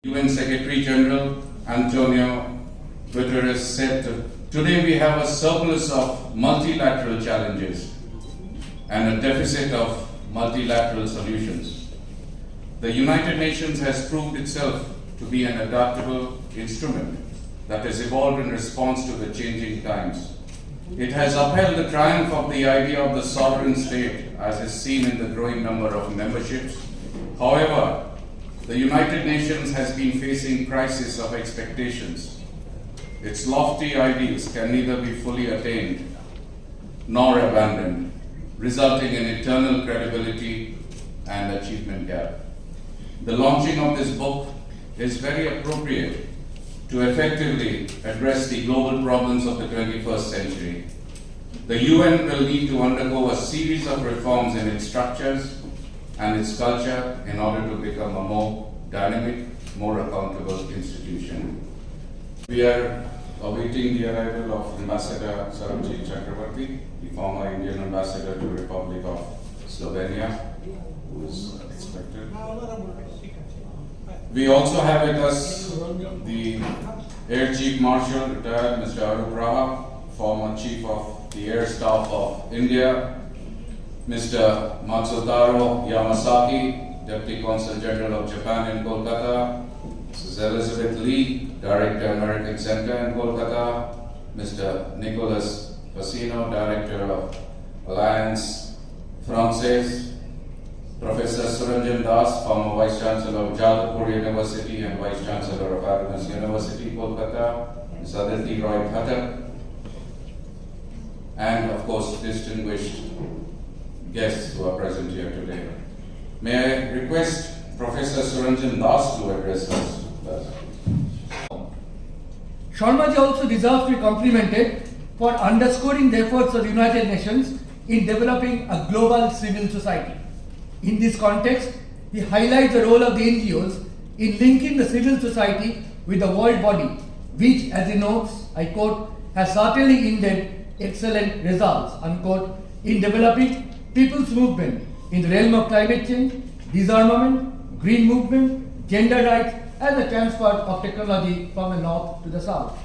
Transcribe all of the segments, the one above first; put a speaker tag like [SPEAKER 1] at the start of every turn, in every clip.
[SPEAKER 1] UN Secretary General Antonio Guterres said, "Today we have a surplus of multilateral challenges and a deficit of multilateral solutions. The United Nations has proved itself to be an adaptable instrument that has evolved in response to the changing times. It has upheld the triumph of the idea of the sovereign state, as is seen in the growing number of memberships. However, the United Nations has been facing crisis of expectations. Its lofty ideals can neither be fully attained nor abandoned, resulting in eternal credibility and achievement gap." The launching of this book is very appropriate to effectively address the global problems of the 21st century. The UN will need to undergo a series of reforms in its structures and its culture in order to become a more dynamic, more accountable institution. We are awaiting the arrival of Ambassador Sitaram Sharm, the former Indian ambassador to the Republic of Slovenia, who is expected. We also have with us the Air Chief Marshal, retired Mr. Arup Raha, former Chief of the Air Staff of India, Mr. Matsutaro Yamasaki, Deputy Consul General of Japan in Kolkata, Mrs. Elizabeth Lee, Director, American Center in Kolkata, Mr. Nicolas Fassino, Director of Alliance Française, Professor Suranjan Das, former Vice Chancellor of Jadavpur University and Vice Chancellor of Arabic University, Kolkata, Ms. Aditi Roy Khattak, and of course distinguished guests who are present here today. May I request Professor Suranjan Das to address us?
[SPEAKER 2] Sharmaji also deserves to be complimented for underscoring the efforts of the United Nations in developing a global civil society. In this context, he highlights the role of the NGOs in linking the civil society with the world body, which, as he notes, I quote, has certainly yielded excellent results, unquote, in developing people's movement in the realm of climate change, disarmament, green movement, gender rights, and the transfer of technology from the north to the south.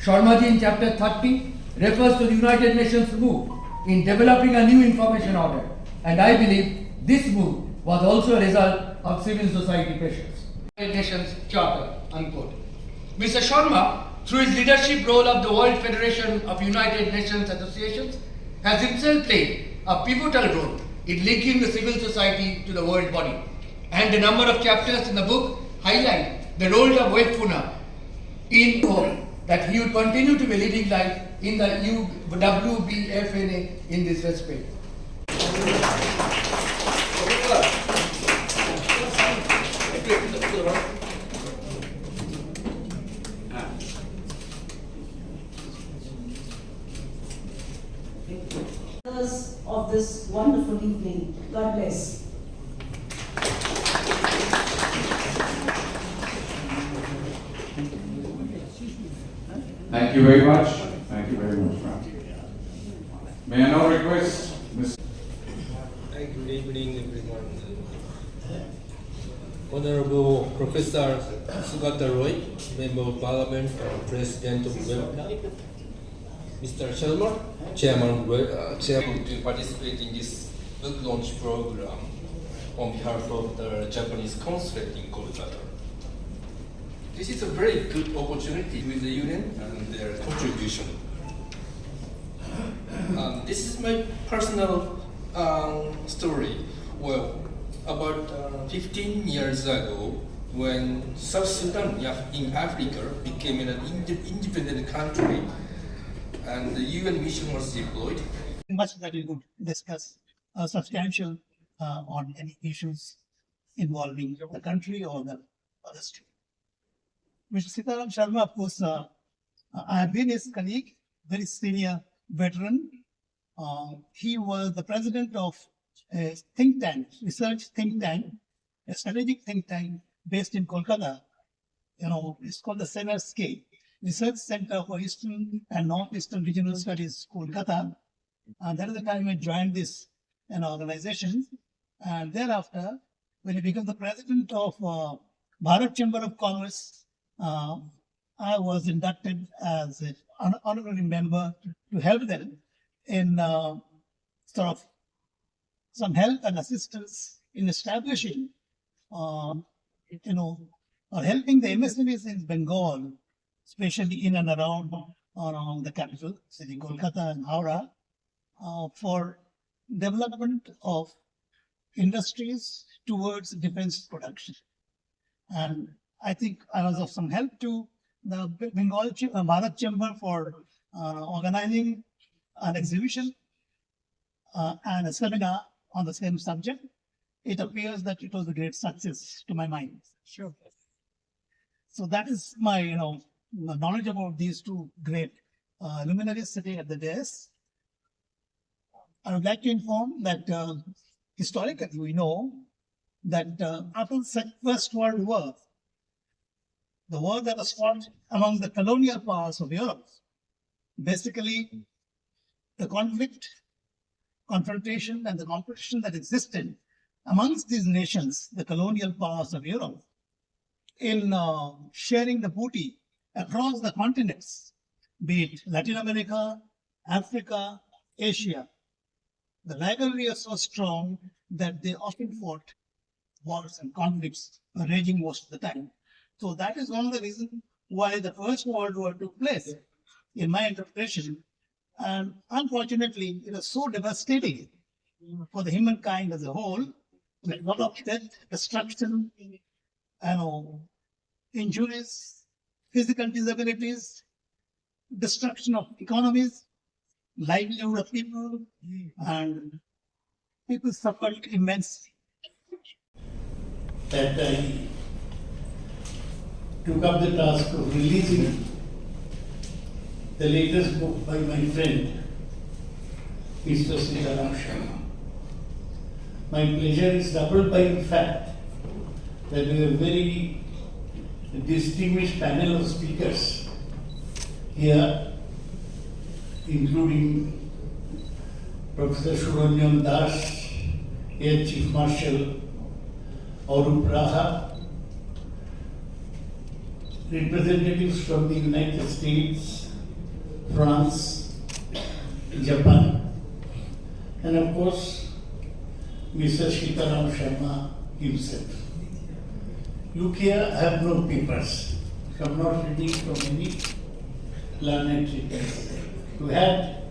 [SPEAKER 2] Sharmaji in chapter 30 refers to the United Nations move in developing a new information order, and I believe this move was also a result of civil society pressures. United Nations Charter, unquote. Mr. Sharma, through his leadership role of the World Federation of United Nations Associations, has himself played a pivotal role in linking the civil society to the world body. And a number of chapters in the book highlight the role of WEBFUNA in hope that he would continue to be a leading light in the WBFNA in this respect.
[SPEAKER 3] Of this wonderful evening. God bless.
[SPEAKER 1] Thank you very much. Thank you very much, ma'am. May I now request Ms.
[SPEAKER 4] Good evening, everyone. Honorable Professor Sugata Roy, Member of Parliament and President of WEBFUNA, Mr. Sharma, Chairman to participate in this book launch program on behalf of the Japanese Consulate in Kolkata. This is a very good opportunity with the UN and their contribution. This is my personal story. Well, about 15 years ago, when South Sudan in Africa became an independent country, and the UN mission was deployed.
[SPEAKER 5] Much that we would discuss substantial on any issues involving the country or the state. Mr. Sitaram Sharma, of course, I have been his colleague, very senior veteran. He was the president of a think tank, research think tank, a strategic think tank based in Kolkata. It's called the CENERSCAPE, Research Center for Eastern and Northeastern Regional Studies, Kolkata. And that is the time I joined this organization. And thereafter, when he became the president of Bharat Chamber of Commerce, I was inducted as an honorary member to help them in sort of some help and assistance in establishing, or helping the MSMEs in Bengal, especially in and around the capital, city Kolkata and Howrah, for development of industries towards defense production. And I think I was of some help to the Bengal Bharat Chamber for organizing an exhibition and a seminar on the same subject. It appears that it was a great success to my mind.
[SPEAKER 2] Sure.
[SPEAKER 5] So that is my knowledge about these two great luminaries sitting at the dais. I would like to inform that historically we know that after the First World War, the war that was fought among the colonial powers of Europe, basically the confrontation and the competition that existed amongst these nations, the colonial powers of Europe, in sharing the booty across the continents, be it Latin America, Africa, Asia. The rivalry is so strong that they often fought wars and conflicts raging most of the time. So that is one of the reasons why the First World War took place, in my interpretation. And unfortunately, it was so devastating for the humankind as a whole, with a lot of death, destruction, injuries, physical disabilities, destruction of economies, livelihood of people, and people suffered immensely.
[SPEAKER 6] That I took up the task of releasing the latest book by my friend, Mr. Sitaram Sharm. My pleasure is doubled by the fact that we have a very distinguished panel of speakers here, including Professor Suranjan Das, Air Chief Marshal Arup Raha, representatives from the United States, France, Japan, and of course, Mr. Sitaram Sharma himself. Look here, I have no papers. I am not reading from any learned treatise. We had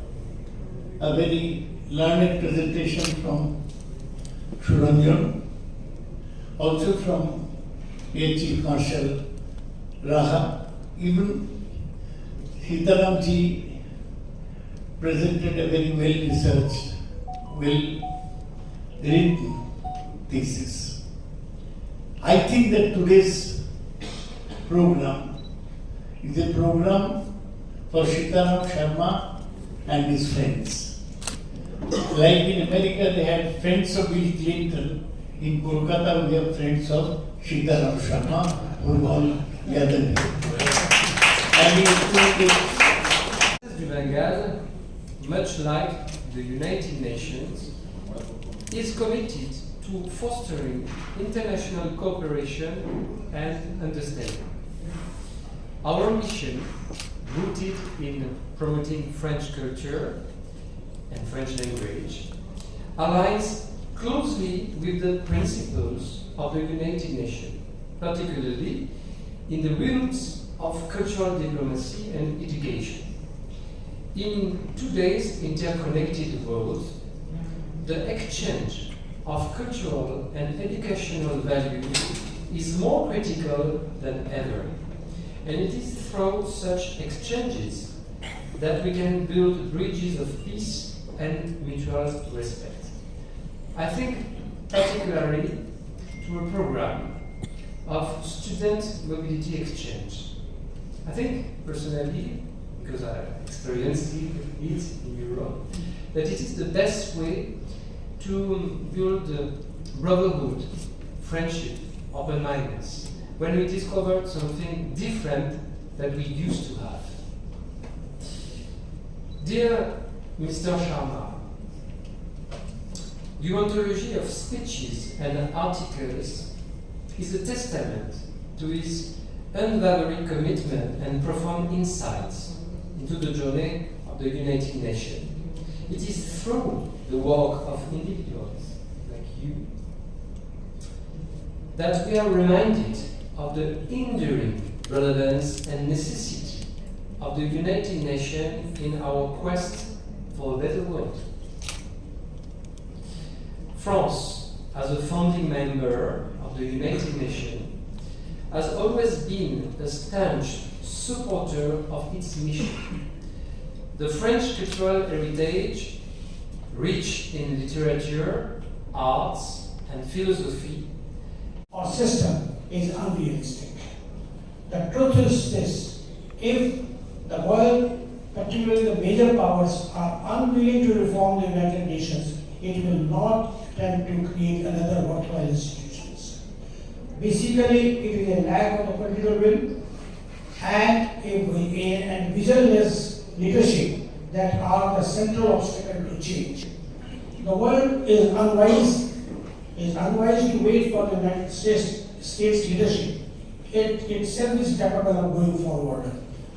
[SPEAKER 6] a very learned presentation from Suranjan, also from Air Chief Marshal Raha. Even Sitaram ji presented a very well-researched, well-written thesis. I think that today's program is a program for Sitaram Sharma and his friends. Like in America, they had friends of Bill Clinton. In Kolkata, we have friends of Sitaram Sharma who all gathered here. And
[SPEAKER 4] du Bengale, much like the United Nations, is committed to fostering international cooperation and understanding. Our mission, rooted in promoting French culture and French language, aligns closely with the principles of the United Nations, particularly in the realms of cultural diplomacy and education. In today's interconnected world, the exchange of cultural and educational values is more critical than ever. And it is through such exchanges that we can build bridges of peace and mutual respect. I think particularly to a program of student mobility exchange. I think personally, because I experienced it in Europe, that it is the best way to build brotherhood, friendship, open-mindedness, when we discovered something different that we used to have. Dear Mr. Sharma, your anthology of speeches and articles is a testament to his unwavering commitment and profound insights into the journey of the United Nations. It is through the work of individuals like you that we are reminded of the enduring relevance and necessity of the United Nations in our quest for a better world. France, as a founding member of the United Nations, has always been a staunch supporter of its mission. The French cultural heritage, rich in literature, arts, and philosophy,
[SPEAKER 7] our system is unrealistic. The truth is this: if the world, particularly the major powers, are unwilling to reform the United Nations, it will not attempt to create another worthwhile institutions. Basically, it is a lack of the political will and a visionless leadership that are the central obstacle to change. The world is unwise to wait for the United States leadership. It itself is capable of going forward.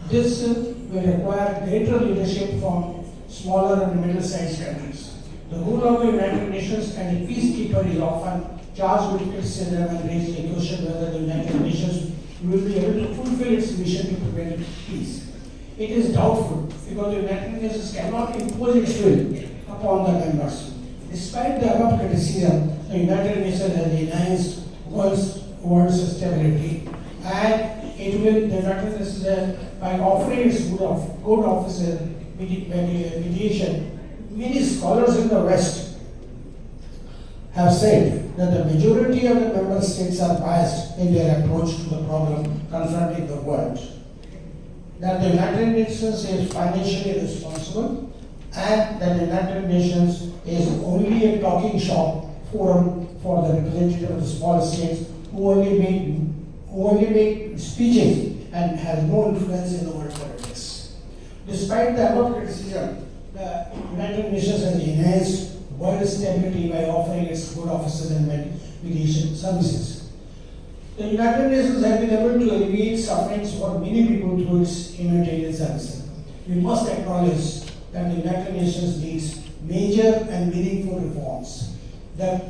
[SPEAKER 7] This will require greater leadership from smaller and middle-sized countries. The role of the United Nations and a peacekeeper is often charged with criticism and raised a question whether the United Nations will be able to fulfill its mission to prevent peace. It is doubtful because the United Nations cannot impose its will upon the members. Despite the above criticism, the United Nations has enhanced world's stability, and it will, the United Nations, by offering its good officer mediation. Many scholars in the West have said that the majority of the member states are biased in their approach to the problem confronting the world. That the United Nations is financially responsible, and that the United Nations is only a talking shop forum for the representative of the small states who only make speeches and has no influence in the world politics. Despite the above criticism, the United Nations has enhanced world stability by offering its good officers and mediation services. The United Nations has been able to alleviate sufferings for many people through its humanitarian services. We must acknowledge that the United Nations needs major and meaningful reforms. The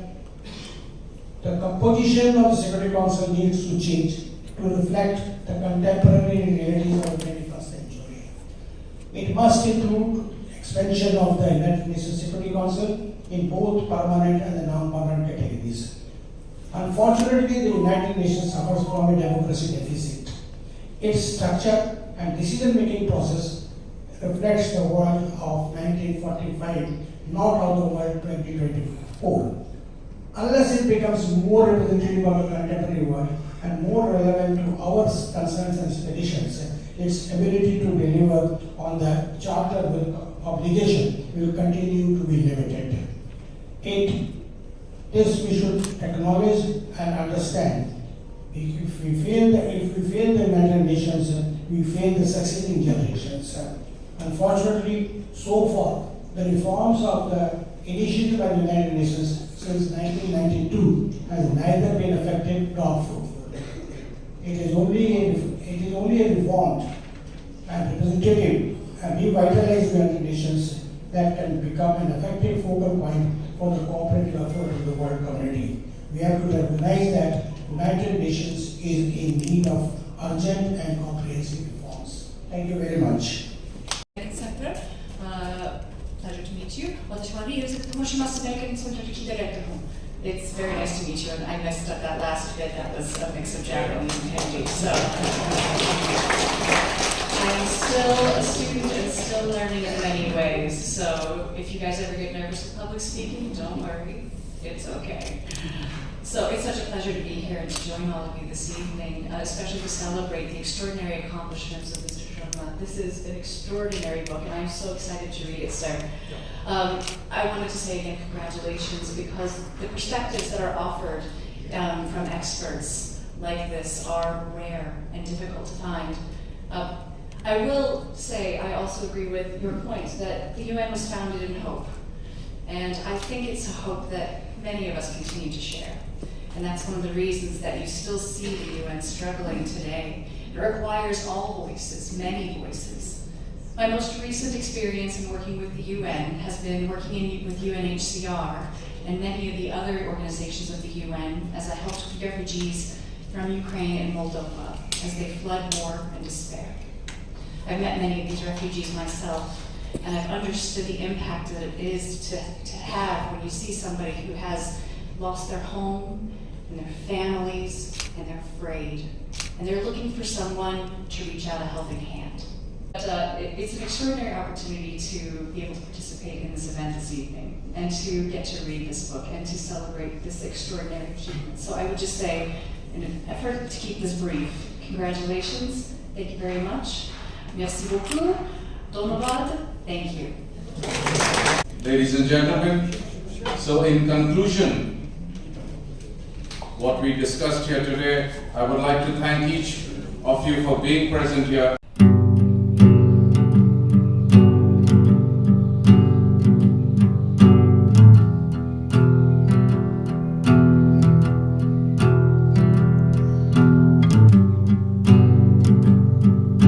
[SPEAKER 7] composition of the Security Council needs to change to reflect the contemporary realities of the 21st century. It must include expansion of the United Nations Security Council in both permanent and non-permanent categories. Unfortunately, the United Nations suffers from a democracy deficit. Its structure and decision-making process reflects the world of 1945, not of the world 2024. Unless it becomes more representative of the contemporary world and more relevant to our concerns and aspirations, its ability to deliver on the Charter obligation will continue to be limited. This we should acknowledge and understand. If we fail the United Nations, we fail the succeeding generations. Unfortunately, so far, the reforms of the initiative by the United Nations since 1992 has neither been effective nor fruitful. It is only a reformed and representative and revitalized United Nations that can become an effective focal point for the cooperative effort of the world community. We have to recognize that United Nations is in need of urgent and comprehensive reforms. Thank you very much.
[SPEAKER 8] Pleasure to meet you. It's very nice to meet you, and I messed up that last bit. That was a mix of Japanese and Hindi. So I'm still a student and still learning in many ways. So if you guys ever get nervous with public speaking, don't worry. It's okay. So it's such a pleasure to be here and to join all of you this evening, especially to celebrate the extraordinary accomplishments of Mr. Sharma. This is an extraordinary book, and I'm so excited to read it, sir. I wanted to say again, congratulations, because the perspectives that are offered from experts like this are rare and difficult to find. I will say I also agree with your point that the UN was founded in hope, and I think it's a hope that many of us continue to share. And that's one of the reasons that you still see the UN struggling today. It requires all voices, many voices. My most recent experience in working with the UN has been working with UNHCR and many of the other organizations of the UN as I helped refugees from Ukraine and Moldova as they fled war and despair. I've met many of these refugees myself, and I've understood the impact that it is to have when you see somebody who has lost their home and their families and they're afraid. And they're looking for someone to reach out a helping hand. But it's an extraordinary opportunity to be able to participate in this event this evening and to get to read this book and to celebrate this extraordinary achievement. So I would just say, in an effort to keep this brief, congratulations, thank you very much. Merci beaucoup, Donobad, thank you.
[SPEAKER 1] Ladies and gentlemen, so in conclusion, what we discussed here today, I would like to thank each of you for being present here.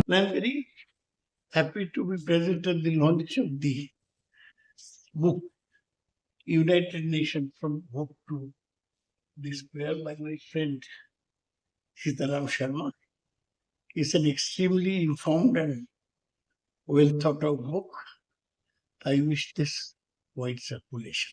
[SPEAKER 6] I'm very happy to be present at the launch of the book, United Nations from Hope to Despair, by my friend Sitaram Sharma. It's an extremely informed and well thought out book. I wish this wide circulation.